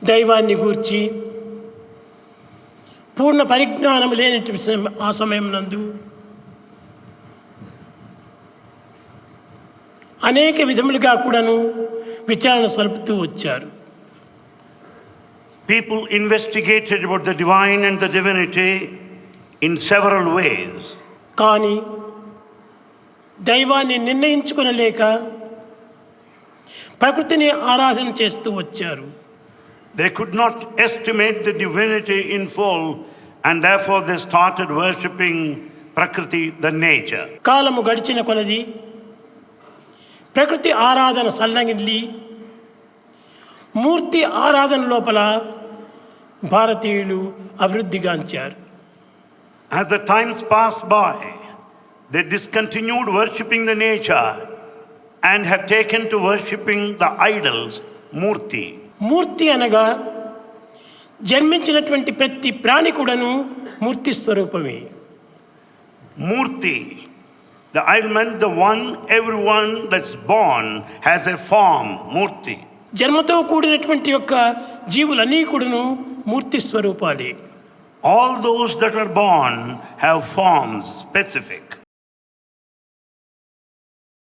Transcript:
దైవాన్ని గూర్చి పూర్ణ పరిజ్ఞానం లేనటువంటి ఆ సమయం నందు అనేక విధములుగా కూడాను విచారణ సలుపుతూ వచ్చారు. People investigated about the divine and the divinity in several ways. కానీ దైవాన్ని నిర్ణయించుకొనలేక ప్రకృతిని ఆరాధన చేస్తూ వచ్చారు. They could not estimate the divinity in full, and therefore they started worshipping Prakriti, the nature. కాలము గడిచిన కొలది ప్రకృతి ఆరాధన సల్లగిల్లి మూర్తి ఆరాధన లోపల భారతీయులు అభివృద్ధిగాంచారు. As the times passed by, they discontinued worshipping the nature and have taken to worshipping the idols, Murti. మూర్తి అనగా జన్మించినటువంటి ప్రతి ప్రాణి కూడాను మూర్తి స్వరూపమే. Murti, the element, the one, everyone that's born has a form, Murti. జన్మతో కూడినటువంటి యొక్క జీవులన్నీ కూడాను మూర్తి స్వరూపాలే. All those that are born have forms specific.